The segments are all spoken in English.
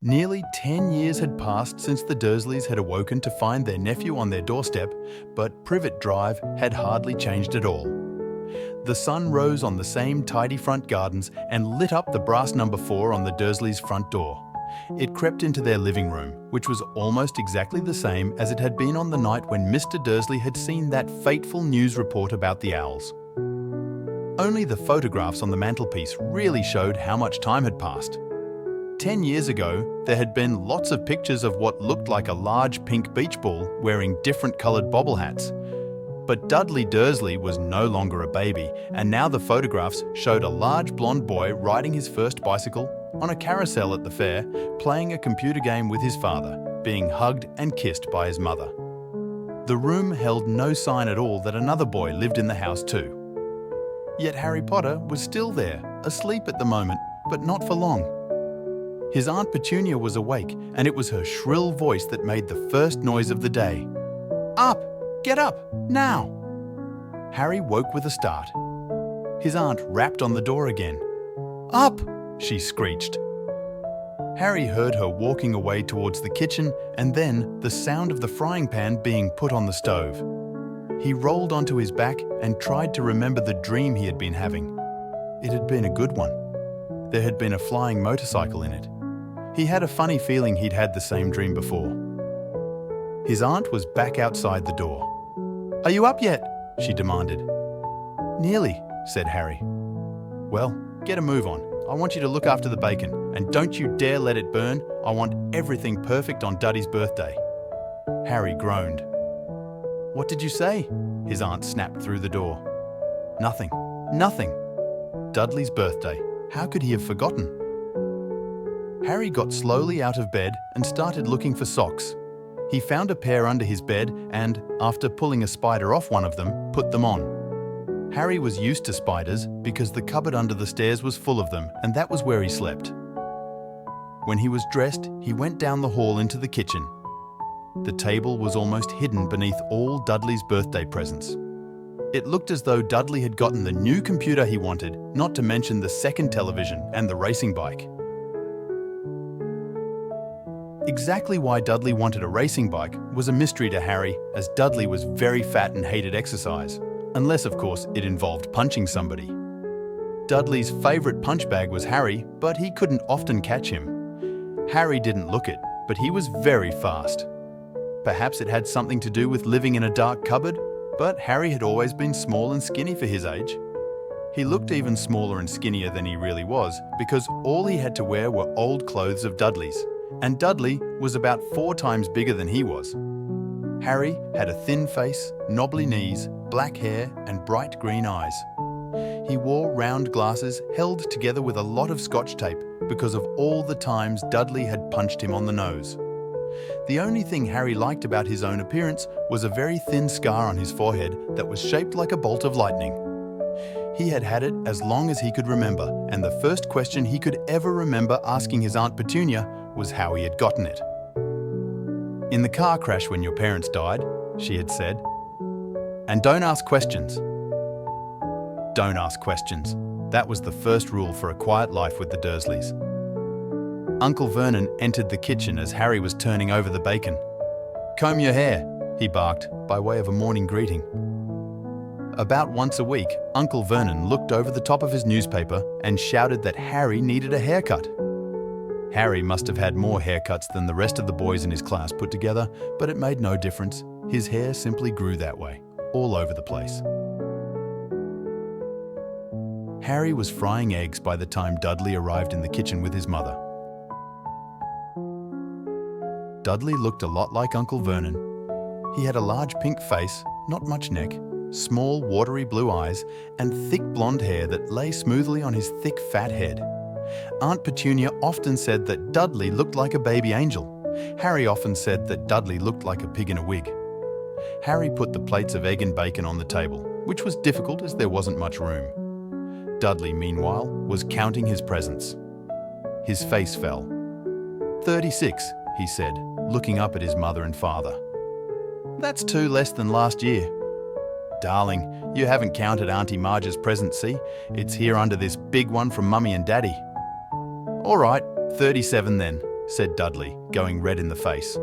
Nearly 10 years had passed since the Dursleys had awoken to find their nephew on their doorstep, but Privet Drive had hardly changed at all. The sun rose on the same tidy front gardens and lit up the brass number 4 on the Dursleys' front door. It crept into their living room, which was almost exactly the same as it had been on the night when Mr. Dursley had seen that fateful news report about the owls. Only the photographs on the mantelpiece really showed how much time had passed. 10 years ago, there had been lots of pictures of what looked like a large pink beach ball wearing different coloured bobble hats. But Dudley Dursley was no longer a baby, and now the photographs showed a large blonde boy riding his first bicycle, on a carousel at the fair, playing a computer game with his father, being hugged and kissed by his mother. The room held no sign at all that another boy lived in the house too. Yet Harry Potter was still there, asleep at the moment, but not for long. His Aunt Petunia was awake, and it was her shrill voice that made the first noise of the day. "Up! Get up! Now!" Harry woke with a start. His aunt rapped on the door again. "Up!" she screeched. Harry heard her walking away towards the kitchen and then the sound of the frying pan being put on the stove. He rolled onto his back and tried to remember the dream he had been having. It had been a good one. There had been a flying motorcycle in it. He had a funny feeling he'd had the same dream before. His aunt was back outside the door. "Are you up yet?" she demanded. "Nearly," said Harry. "Well, get a move on. I want you to look after the bacon, and don't you dare let it burn. I want everything perfect on Duddy's birthday." Harry groaned. "What did you say?" his aunt snapped through the door. "Nothing. Nothing. Dudley's birthday. How could he have forgotten?" Harry got slowly out of bed and started looking for socks. He found a pair under his bed and, after pulling a spider off one of them, put them on. Harry was used to spiders because the cupboard under the stairs was full of them, and that was where he slept. When he was dressed, he went down the hall into the kitchen. The table was almost hidden beneath all Dudley's birthday presents. It looked as though Dudley had gotten the new computer he wanted, not to mention the second television and the racing bike. Exactly why Dudley wanted a racing bike was a mystery to Harry, as Dudley was very fat and hated exercise, unless of course it involved punching somebody. Dudley's favourite punch bag was Harry, but he couldn't often catch him. Harry didn't look it, but he was very fast. Perhaps it had something to do with living in a dark cupboard, but Harry had always been small and skinny for his age. He looked even smaller and skinnier than he really was because all he had to wear were old clothes of Dudley's, and Dudley was about 4 times bigger than he was. Harry had a thin face, knobbly knees, black hair and bright green eyes. He wore round glasses held together with a lot of scotch tape because of all the times Dudley had punched him on the nose. The only thing Harry liked about his own appearance was a very thin scar on his forehead that was shaped like a bolt of lightning. He had had it as long as he could remember, and the first question he could ever remember asking his Aunt Petunia was how he had gotten it. "In the car crash when your parents died," she had said. "And don't ask questions." Don't ask questions. That was the first rule for a quiet life with the Dursleys. Uncle Vernon entered the kitchen as Harry was turning over the bacon. "Comb your hair," he barked, by way of a morning greeting. About once a week, Uncle Vernon looked over the top of his newspaper and shouted that Harry needed a haircut. Harry must have had more haircuts than the rest of the boys in his class put together, but it made no difference. His hair simply grew that way, all over the place. Harry was frying eggs by the time Dudley arrived in the kitchen with his mother. Dudley looked a lot like Uncle Vernon. He had a large pink face, not much neck, small watery blue eyes, and thick blonde hair that lay smoothly on his thick fat head. Aunt Petunia often said that Dudley looked like a baby angel. Harry often said that Dudley looked like a pig in a wig. Harry put the plates of egg and bacon on the table, which was difficult as there wasn't much room. Dudley, meanwhile, was counting his presents. His face fell. 36, he said, looking up at his mother and father. "That's 2 less than last year." "Darling, you haven't counted Auntie Marge's present, see? It's here under this big one from Mummy and Daddy." "All right, 37 then," said Dudley, going red in the face.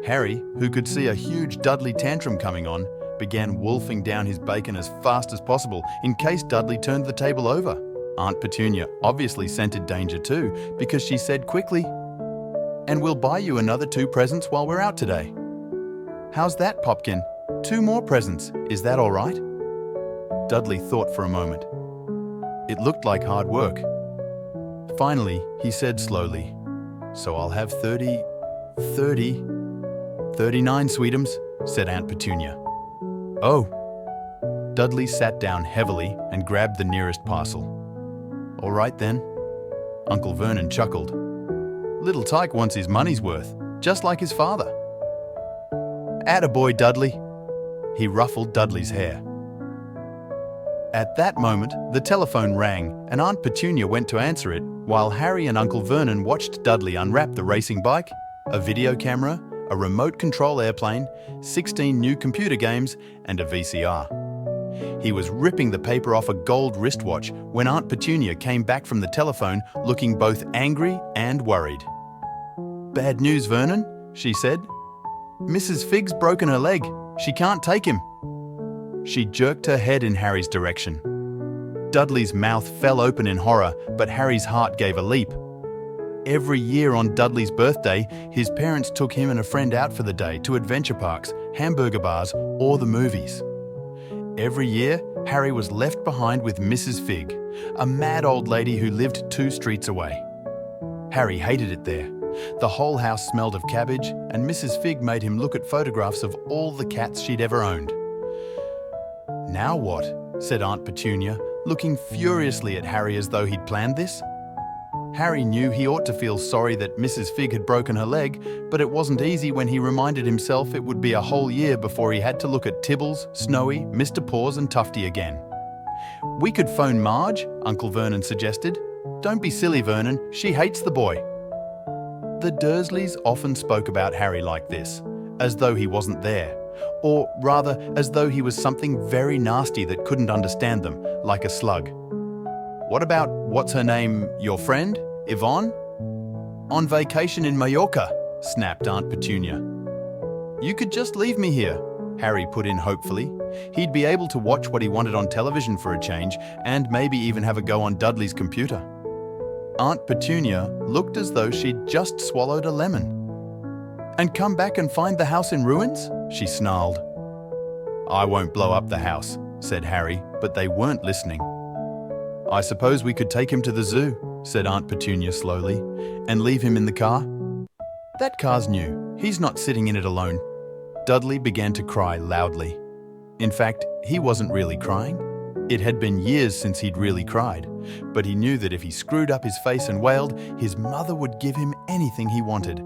Harry, who could see a huge Dudley tantrum coming on, began wolfing down his bacon as fast as possible in case Dudley turned the table over. Aunt Petunia obviously scented danger too, because she said quickly, "And we'll buy you another 2 presents while we're out today." "How's that, Popkin? 2 more presents, is that all right?" Dudley thought for a moment. It looked like hard work. Finally, he said slowly, "So I'll have 39, sweetums," said Aunt Petunia. "Oh." Dudley sat down heavily and grabbed the nearest parcel. "All right then." Uncle Vernon chuckled. "Little Tyke wants his money's worth, just like his father." "Attaboy, Dudley." He ruffled Dudley's hair. At that moment, the telephone rang and Aunt Petunia went to answer it while Harry and Uncle Vernon watched Dudley unwrap the racing bike, a video camera, a remote control airplane, 16 new computer games, and a VCR. He was ripping the paper off a gold wristwatch when Aunt Petunia came back from the telephone looking both angry and worried. "Bad news, Vernon," she said. "Mrs. Fig's broken her leg. She can't take him." She jerked her head in Harry's direction. Dudley's mouth fell open in horror, but Harry's heart gave a leap. Every year on Dudley's birthday, his parents took him and a friend out for the day to adventure parks, hamburger bars, or the movies. Every year, Harry was left behind with Mrs. Fig, a mad old lady who lived 2 streets away. Harry hated it there. The whole house smelled of cabbage, and Mrs. Fig made him look at photographs of all the cats she'd ever owned. "Now what?" said Aunt Petunia, looking furiously at Harry as though he'd planned this. Harry knew he ought to feel sorry that Mrs. Fig had broken her leg, but it wasn't easy when he reminded himself it would be a whole year before he had to look at Tibbles, Snowy, Mr. Paws and Tufty again. "We could phone Marge," Uncle Vernon suggested. "Don't be silly, Vernon, she hates the boy." The Dursleys often spoke about Harry like this, as though he wasn't there, or rather as though he was something very nasty that couldn't understand them, like a slug. "What about, what's her name, your friend, Yvonne?" "On vacation in Mallorca," snapped Aunt Petunia. "You could just leave me here," Harry put in hopefully. He'd be able to watch what he wanted on television for a change, and maybe even have a go on Dudley's computer. Aunt Petunia looked as though she'd just swallowed a lemon. "And come back and find the house in ruins?" she snarled. "I won't blow up the house," said Harry, but they weren't listening. "I suppose we could take him to the zoo," said Aunt Petunia slowly, "and leave him in the car." "That car's new. He's not sitting in it alone." Dudley began to cry loudly. In fact, he wasn't really crying. It had been years since he'd really cried, but he knew that if he screwed up his face and wailed, his mother would give him anything he wanted.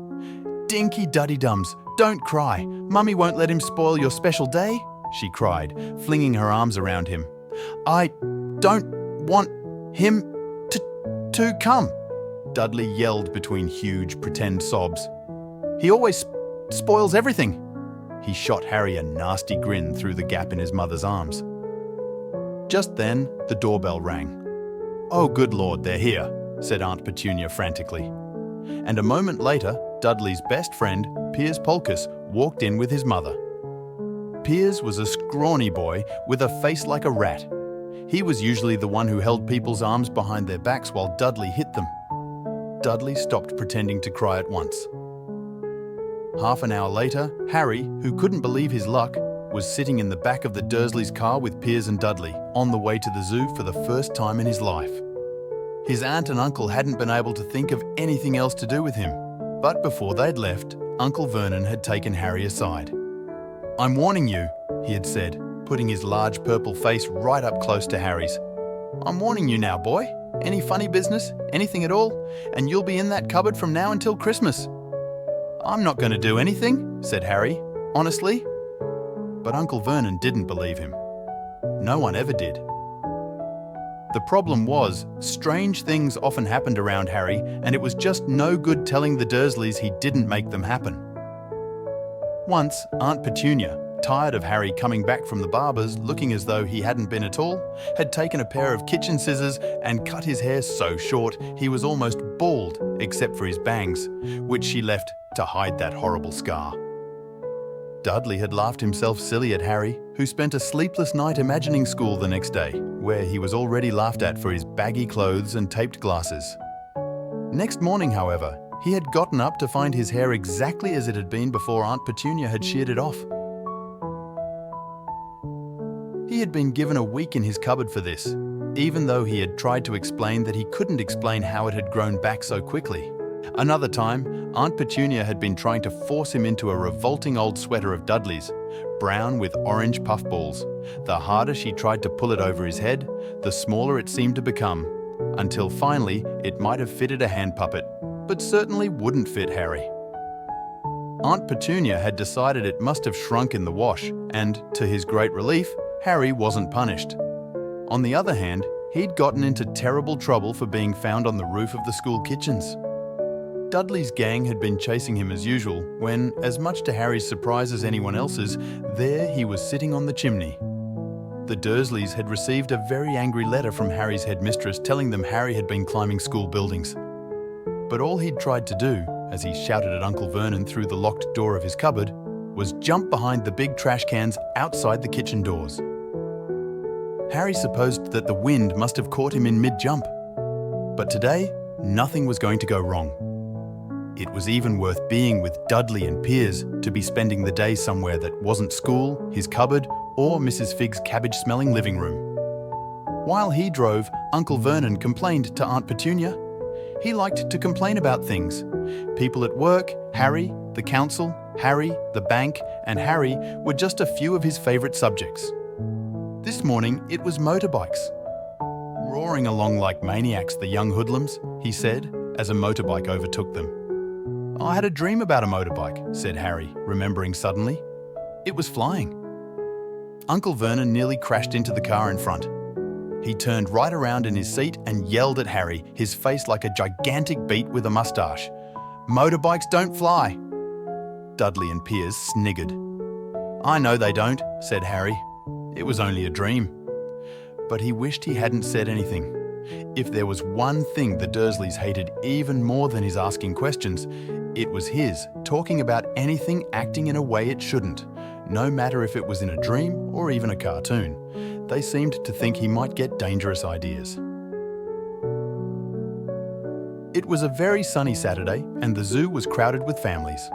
"Dinky Duddy-Dums, don't cry. Mummy won't let him spoil your special day," she cried, flinging her arms around him. "I don't want him to come," Dudley yelled between huge pretend sobs. "He always spoils everything." He shot Harry a nasty grin through the gap in his mother's arms. Just then, the doorbell rang. "Oh, good Lord, they're here," said Aunt Petunia frantically. And a moment later, Dudley's best friend, Piers Polkiss, walked in with his mother. Piers was a scrawny boy with a face like a rat. He was usually the one who held people's arms behind their backs while Dudley hit them. Dudley stopped pretending to cry at once. Half an hour later, Harry, who couldn't believe his luck, was sitting in the back of the Dursleys' car with Piers and Dudley, on the way to the zoo for the first time in his life. His aunt and uncle hadn't been able to think of anything else to do with him, but before they'd left, Uncle Vernon had taken Harry aside. "I'm warning you," he had said, putting his large purple face right up close to Harry's. "I'm warning you now, boy. Any funny business, anything at all, and you'll be in that cupboard from now until Christmas." "I'm not going to do anything," said Harry, honestly. But Uncle Vernon didn't believe him. No one ever did. The problem was, strange things often happened around Harry, and it was just no good telling the Dursleys he didn't make them happen. Once, Aunt Petunia, tired of Harry coming back from the barber's looking as though he hadn't been at all, had taken a pair of kitchen scissors and cut his hair so short he was almost bald except for his bangs, which she left to hide that horrible scar. Dudley had laughed himself silly at Harry, who spent a sleepless night imagining school the next day, where he was already laughed at for his baggy clothes and taped glasses. Next morning, however, he had gotten up to find his hair exactly as it had been before Aunt Petunia had sheared it off. He had been given a week in his cupboard for this, even though he had tried to explain that he couldn't explain how it had grown back so quickly. Another time, Aunt Petunia had been trying to force him into a revolting old sweater of Dudley's, brown with orange puffballs. The harder she tried to pull it over his head, the smaller it seemed to become, until finally it might have fitted a hand puppet, but certainly wouldn't fit Harry. Aunt Petunia had decided it must have shrunk in the wash, and, to his great relief, Harry wasn't punished. On the other hand, he'd gotten into terrible trouble for being found on the roof of the school kitchens. Dudley's gang had been chasing him as usual when, as much to Harry's surprise as anyone else's, there he was sitting on the chimney. The Dursleys had received a very angry letter from Harry's headmistress telling them Harry had been climbing school buildings. But all he'd tried to do, as he shouted at Uncle Vernon through the locked door of his cupboard, was jump behind the big trash cans outside the kitchen doors. Harry supposed that the wind must have caught him in mid-jump. But today, nothing was going to go wrong. It was even worth being with Dudley and Piers to be spending the day somewhere that wasn't school, his cupboard, or Mrs. Fig's cabbage-smelling living room. While he drove, Uncle Vernon complained to Aunt Petunia. He liked to complain about things. People at work, Harry, the council, Harry, the bank, and Harry were just a few of his favourite subjects. This morning, it was motorbikes. Roaring along like maniacs, the young hoodlums, he said, as a motorbike overtook them. I had a dream about a motorbike, said Harry, remembering suddenly. It was flying. Uncle Vernon nearly crashed into the car in front. He turned right around in his seat and yelled at Harry, his face like a gigantic beet with a moustache. Motorbikes don't fly. Dudley and Piers sniggered. I know they don't, said Harry. It was only a dream. But he wished he hadn't said anything. If there was one thing the Dursleys hated even more than his asking questions, it was his talking about anything acting in a way it shouldn't, no matter if it was in a dream or even a cartoon. They seemed to think he might get dangerous ideas. It was a very sunny Saturday, and the zoo was crowded with families.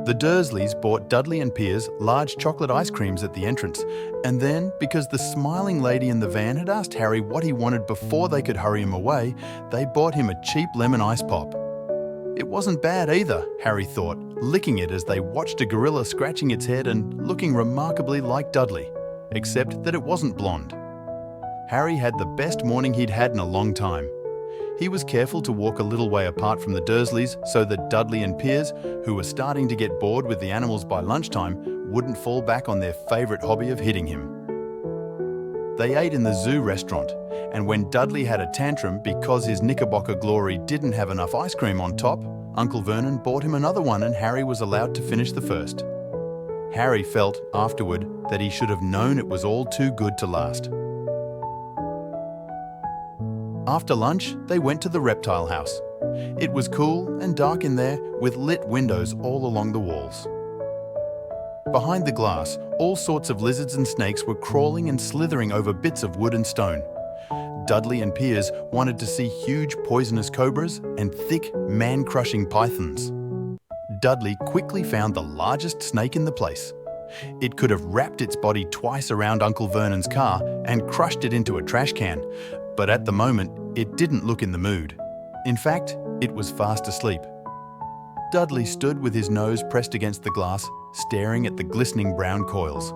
The Dursleys bought Dudley and Piers large chocolate ice creams at the entrance, and then, because the smiling lady in the van had asked Harry what he wanted before they could hurry him away, they bought him a cheap lemon ice pop. It wasn't bad either, Harry thought, licking it as they watched a gorilla scratching its head and looking remarkably like Dudley, except that it wasn't blonde. Harry had the best morning he'd had in a long time. He was careful to walk a little way apart from the Dursleys so that Dudley and Piers, who were starting to get bored with the animals by lunchtime, wouldn't fall back on their favourite hobby of hitting him. They ate in the zoo restaurant, and when Dudley had a tantrum because his Knickerbocker glory didn't have enough ice cream on top, Uncle Vernon bought him another one and Harry was allowed to finish the first. Harry felt, afterward, that he should have known it was all too good to last. After lunch, they went to the reptile house. It was cool and dark in there, with lit windows all along the walls. Behind the glass, all sorts of lizards and snakes were crawling and slithering over bits of wood and stone. Dudley and Piers wanted to see huge poisonous cobras and thick, man-crushing pythons. Dudley quickly found the largest snake in the place. It could have wrapped its body twice around Uncle Vernon's car and crushed it into a trash can, but at the moment, it didn't look in the mood. In fact, it was fast asleep. Dudley stood with his nose pressed against the glass, staring at the glistening brown coils.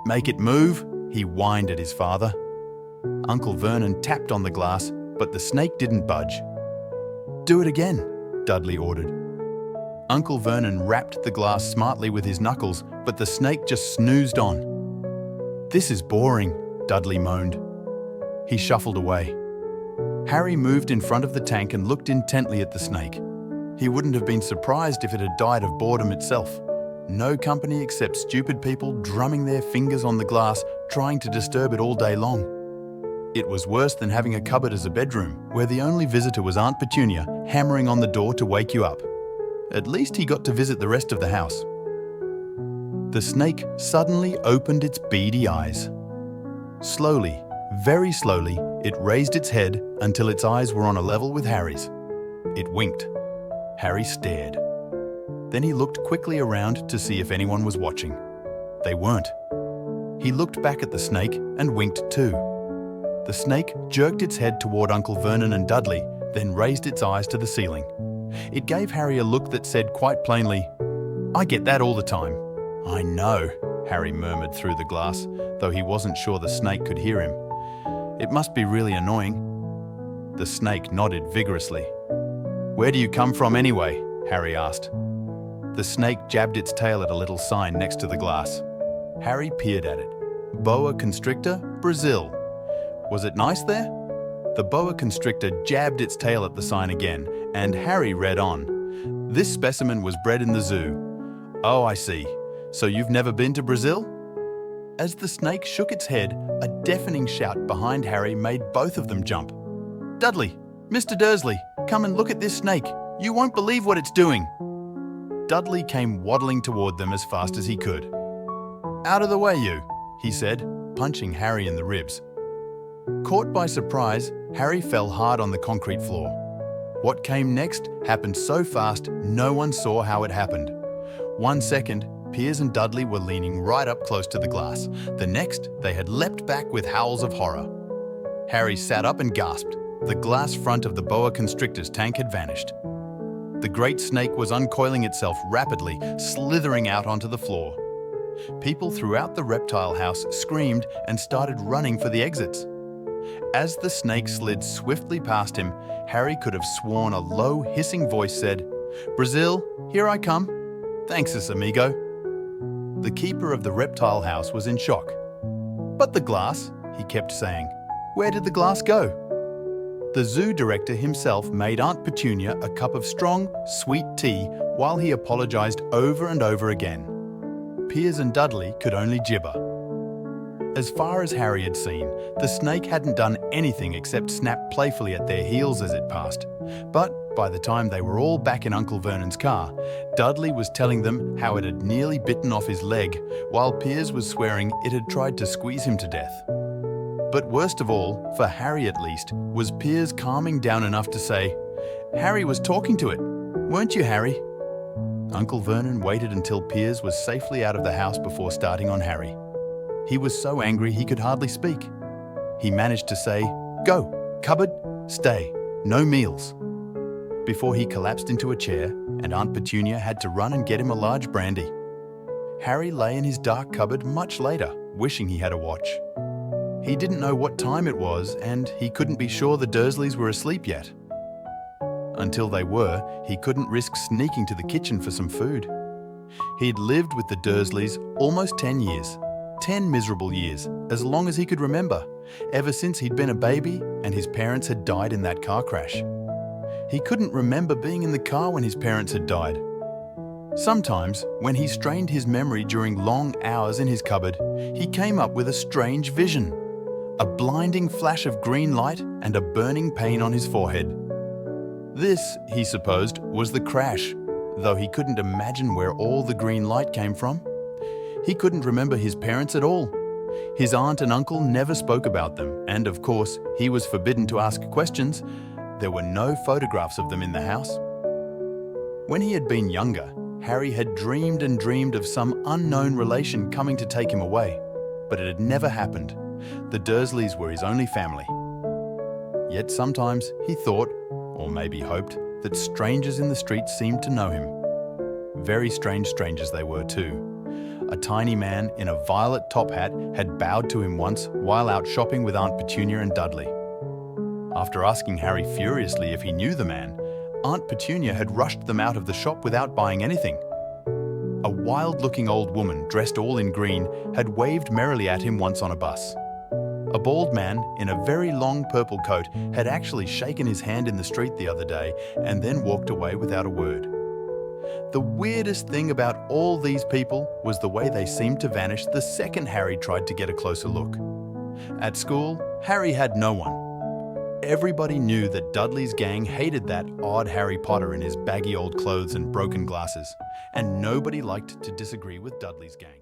"Make it move," he whined at his father. Uncle Vernon tapped on the glass, but the snake didn't budge. "Do it again," Dudley ordered. Uncle Vernon rapped the glass smartly with his knuckles, but the snake just snoozed on. "This is boring," Dudley moaned. He shuffled away. Harry moved in front of the tank and looked intently at the snake. He wouldn't have been surprised if it had died of boredom itself. No company except stupid people drumming their fingers on the glass, trying to disturb it all day long. It was worse than having a cupboard as a bedroom, where the only visitor was Aunt Petunia hammering on the door to wake you up. At least he got to visit the rest of the house. The snake suddenly opened its beady eyes. Slowly, very slowly, it raised its head until its eyes were on a level with Harry's. It winked. Harry stared. Then he looked quickly around to see if anyone was watching. They weren't. He looked back at the snake and winked too. The snake jerked its head toward Uncle Vernon and Dudley, then raised its eyes to the ceiling. It gave Harry a look that said quite plainly, "I get that all the time." "I know," Harry murmured through the glass, though he wasn't sure the snake could hear him. "It must be really annoying." The snake nodded vigorously. "Where do you come from anyway?" Harry asked. The snake jabbed its tail at a little sign next to the glass. Harry peered at it. Boa constrictor, Brazil. Was it nice there? The boa constrictor jabbed its tail at the sign again, and Harry read on. "This specimen was bred in the zoo." "Oh, I see. So you've never been to Brazil?" As the snake shook its head, a deafening shout behind Harry made both of them jump. "Dudley! Mr. Dursley! Come and look at this snake! You won't believe what it's doing!" Dudley came waddling toward them as fast as he could. "Out of the way, you," he said, punching Harry in the ribs. Caught by surprise, Harry fell hard on the concrete floor. What came next happened so fast no one saw how it happened. 1 second, Piers and Dudley were leaning right up close to the glass. The next, they had leapt back with howls of horror. Harry sat up and gasped. The glass front of the boa constrictor's tank had vanished. The great snake was uncoiling itself rapidly, slithering out onto the floor. People throughout the reptile house screamed and started running for the exits. As the snake slid swiftly past him, Harry could have sworn a low, hissing voice said, "Brazil, here I come. Thanks, amigo." The keeper of the reptile house was in shock. "But the glass," he kept saying. "Where did the glass go?" The zoo director himself made Aunt Petunia a cup of strong, sweet tea while he apologized over and over again. Piers and Dudley could only gibber. As far as Harry had seen, the snake hadn't done anything except snap playfully at their heels as it passed. But by the time they were all back in Uncle Vernon's car, Dudley was telling them how it had nearly bitten off his leg, while Piers was swearing it had tried to squeeze him to death. But worst of all, for Harry at least, was Piers calming down enough to say, "Harry was talking to it. Weren't you, Harry?" Uncle Vernon waited until Piers was safely out of the house before starting on Harry. He was so angry he could hardly speak. He managed to say, "Go, cupboard, stay, no meals," before he collapsed into a chair and Aunt Petunia had to run and get him a large brandy. Harry lay in his dark cupboard much later, wishing he had a watch. He didn't know what time it was and he couldn't be sure the Dursleys were asleep yet. Until they were, he couldn't risk sneaking to the kitchen for some food. He'd lived with the Dursleys almost 10 years. 10 miserable years, as long as he could remember, ever since he'd been a baby and his parents had died in that car crash. He couldn't remember being in the car when his parents had died. Sometimes, when he strained his memory during long hours in his cupboard, he came up with a strange vision. A blinding flash of green light and a burning pain on his forehead. This, he supposed, was the crash, though he couldn't imagine where all the green light came from. He couldn't remember his parents at all. His aunt and uncle never spoke about them, and of course, he was forbidden to ask questions. There were no photographs of them in the house. When he had been younger, Harry had dreamed and dreamed of some unknown relation coming to take him away, but it had never happened. The Dursleys were his only family. Yet sometimes he thought, or maybe hoped, that strangers in the streets seemed to know him. Very strange strangers they were too. A tiny man in a violet top hat had bowed to him once while out shopping with Aunt Petunia and Dudley. After asking Harry furiously if he knew the man, Aunt Petunia had rushed them out of the shop without buying anything. A wild-looking old woman dressed all in green had waved merrily at him once on a bus. A bald man in a very long purple coat had actually shaken his hand in the street the other day and then walked away without a word. The weirdest thing about all these people was the way they seemed to vanish the second Harry tried to get a closer look. At school, Harry had no one. Everybody knew that Dudley's gang hated that odd Harry Potter in his baggy old clothes and broken glasses, and nobody liked to disagree with Dudley's gang.